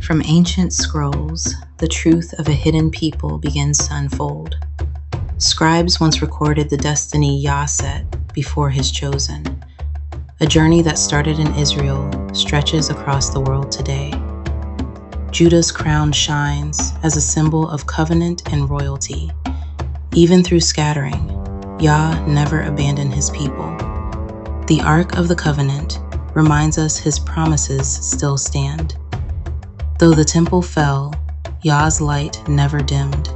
From ancient scrolls, the truth of a hidden people begins to unfold. Scribes once recorded the destiny Yah set before his chosen. A journey that started in Israel stretches across the world today. Judah's crown shines as a symbol of covenant and royalty. Even through scattering, Yah never abandoned his people. The Ark of the Covenant reminds us his promises still stand. Though the temple fell, Yah's light never dimmed.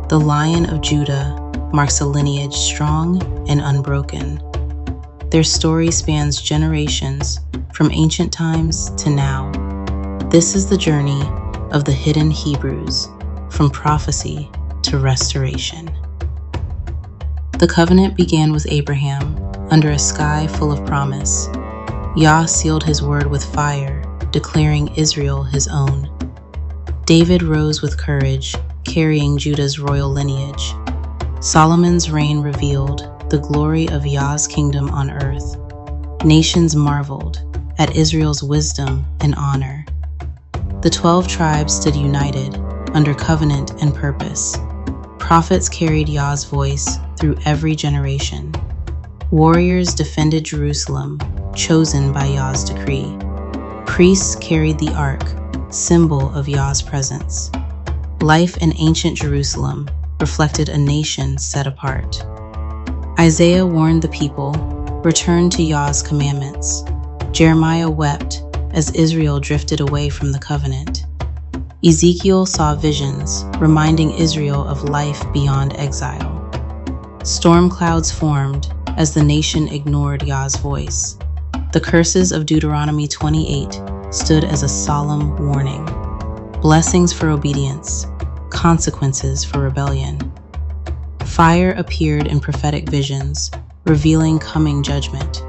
The Lion of Judah marks a lineage strong and unbroken. Their story spans generations, from ancient times to now. This is the journey of the hidden Hebrews, from prophecy to restoration. The covenant began with Abraham, under a sky full of promise. Yah sealed his word with fire, declaring Israel his own. David rose with courage, carrying Judah's royal lineage. Solomon's reign revealed the glory of Yah's kingdom on earth. Nations marveled at Israel's wisdom and honor. The 12 tribes stood united under covenant and purpose. Prophets carried Yah's voice through every generation. Warriors defended Jerusalem, chosen by Yah's decree. Priests carried the ark, symbol of Yah's presence. Life in ancient Jerusalem reflected a nation set apart. Isaiah warned the people, "Return to Yah's commandments." Jeremiah wept as Israel drifted away from the covenant. Ezekiel saw visions, reminding Israel of life beyond exile. Storm clouds formed as the nation ignored Yah's voice. The curses of Deuteronomy 28 stood as a solemn warning. Blessings for obedience, consequences for rebellion. Fire appeared in prophetic visions, revealing coming judgment.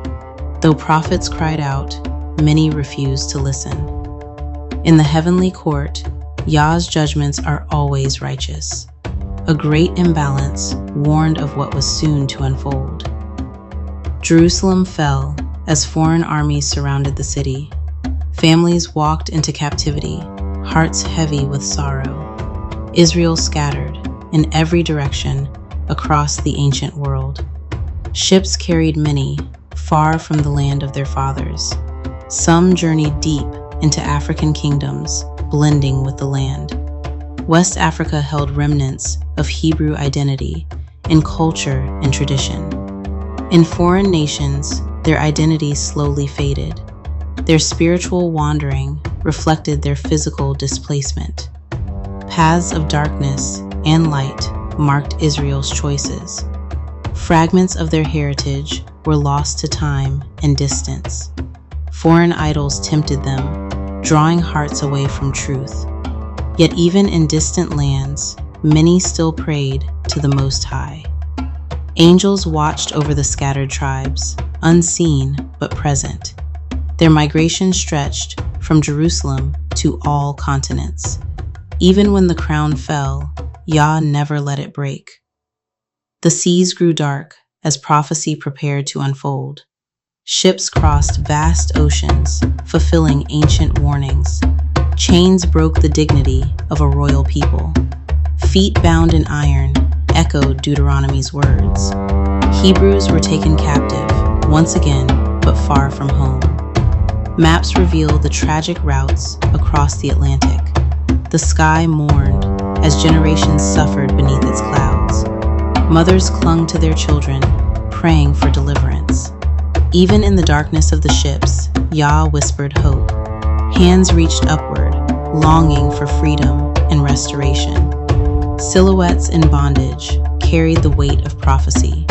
Though prophets cried out, many refused to listen. In the heavenly court, Yah's judgments are always righteous. A great imbalance warned of what was soon to unfold. Jerusalem fell as foreign armies surrounded the city. Families walked into captivity, hearts heavy with sorrow. Israel scattered in every direction across the ancient world. Ships carried many, far from the land of their fathers. Some journeyed deep into African kingdoms, blending with the land. West Africa held remnants of Hebrew identity in culture and tradition. In foreign nations, their identities slowly faded. Their spiritual wandering reflected their physical displacement. Paths of darkness and light marked Israel's choices. Fragments of their heritage were lost to time and distance. Foreign idols tempted them, drawing hearts away from truth. Yet even in distant lands, many still prayed to the Most High. Angels watched over the scattered tribes, unseen but present. Their migration stretched from Jerusalem to all continents. Even when the crown fell, Yah never let it break. The seas grew dark as prophecy prepared to unfold. Ships crossed vast oceans, fulfilling ancient warnings. Chains broke the dignity of a royal people. Feet bound in iron echoed Deuteronomy's words. Hebrews were taken captive, once again, but far from home. Maps reveal the tragic routes across the Atlantic. The sky mourned as generations suffered beneath its clouds. Mothers clung to their children, praying for deliverance. Even in the darkness of the ships, Yah whispered hope. Hands reached upward, longing for freedom and restoration. Silhouettes in bondage carried the weight of prophecy.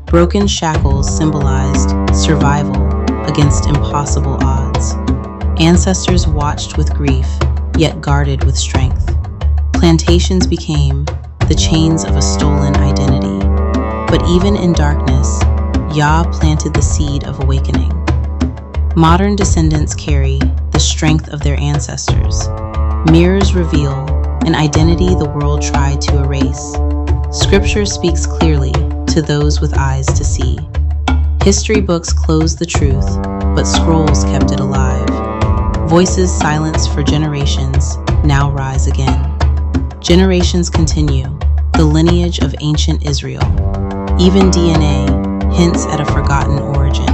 Broken shackles symbolized survival against impossible odds. Ancestors watched with grief, yet guarded with strength. Plantations became the chains of a stolen identity. But even in darkness, Yah planted the seed of awakening. Modern descendants carry the strength of their ancestors. Mirrors reveal an identity the world tried to erase. Scripture speaks clearly to those with eyes to see. History books closed the truth, but scrolls kept it alive. Voices silenced for generations now rise again. Generations continue, the lineage of ancient Israel. Even DNA hints at a forgotten origin.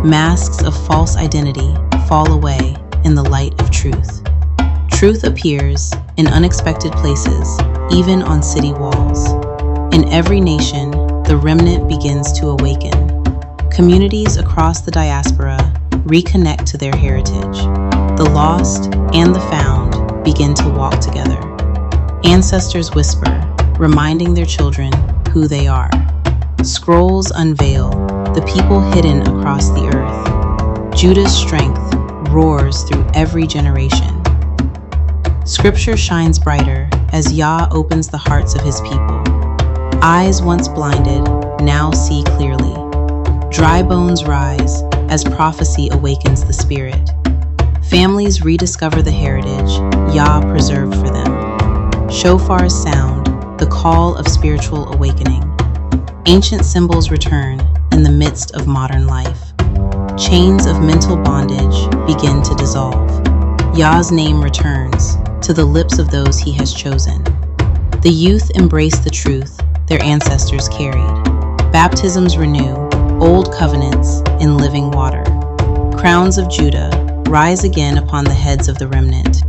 Masks of false identity fall away in the light of truth. Truth appears in unexpected places, even on city walls. In every nation, the remnant begins to awaken. Communities across the diaspora reconnect to their heritage. The lost and the found begin to walk together. Ancestors whisper, reminding their children who they are. Scrolls unveil the people hidden across the earth. Judah's strength roars through every generation. Scripture shines brighter as Yah opens the hearts of his people. Eyes once blinded now see clearly. Dry bones rise as prophecy awakens the spirit. Families rediscover the heritage Yah preserved for them. Shofars sound, the call of spiritual awakening. Ancient symbols return in the midst of modern life. Chains of mental bondage begin to dissolve. Yah's name returns to the lips of those he has chosen. The youth embrace the truth their ancestors carried. Baptisms renew old covenants in living water. Crowns of Judah rise again upon the heads of the remnant.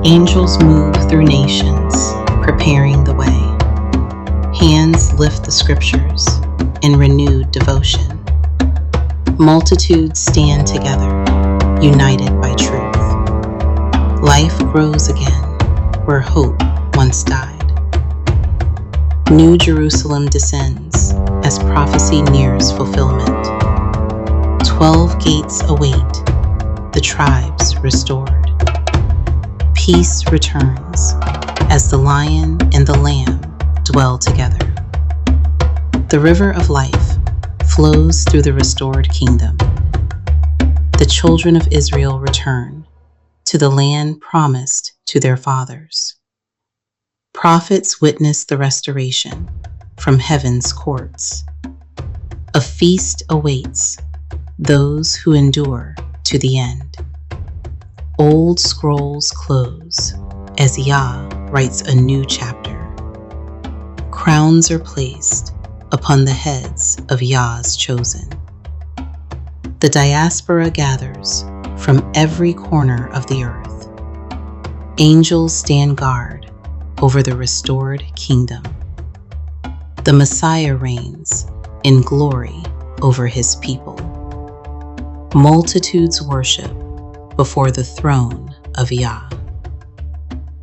Angels move through nations, preparing the way. Hands lift the scriptures in renewed devotion. Multitudes stand together, united by truth. Life grows again where hope once died. New Jerusalem descends as prophecy nears fulfillment. 12 gates await, the tribes restored. Peace returns as the lion and the lamb dwell together. The river of life flows through the restored kingdom. The children of Israel return to the land promised to their fathers. Prophets witness the restoration from heaven's courts. A feast awaits those who endure to the end. Old scrolls close as Yah writes a new chapter. Crowns are placed upon the heads of Yah's chosen. The diaspora gathers from every corner of the earth. Angels stand guard over the restored kingdom. The Messiah reigns in glory over his people. Multitudes worship before the throne of Yah.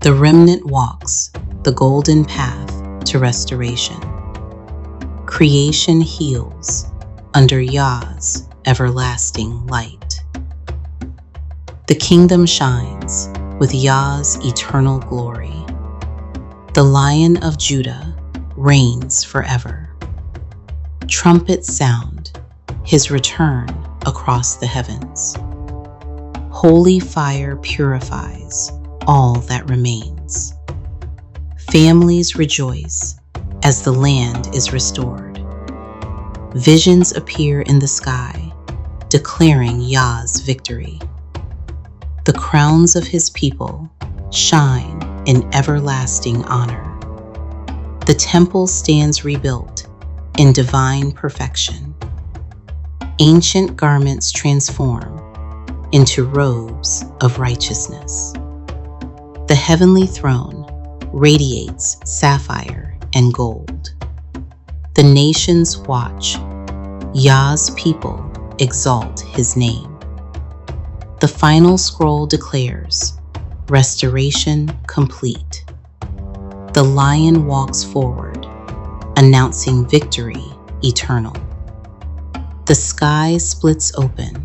The remnant walks the golden path to restoration. Creation heals under Yah's everlasting light. The kingdom shines with Yah's eternal glory. The Lion of Judah reigns forever. Trumpets sound his return across the heavens. Holy fire purifies all that remains. Families rejoice as the land is restored. Visions appear in the sky, declaring Yah's victory. The crowns of his people shine in everlasting honor. The temple stands rebuilt in divine perfection. Ancient garments transform into robes of righteousness. The heavenly throne radiates sapphire and gold. The nations watch. Yah's people exalt his name. The final scroll declares restoration complete. The lion walks forward, announcing victory eternal. The sky splits open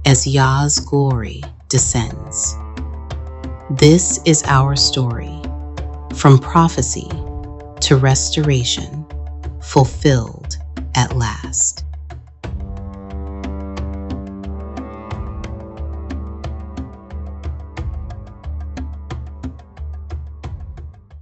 as Yah's glory descends. This is our story, from prophecy to restoration, fulfilled at last.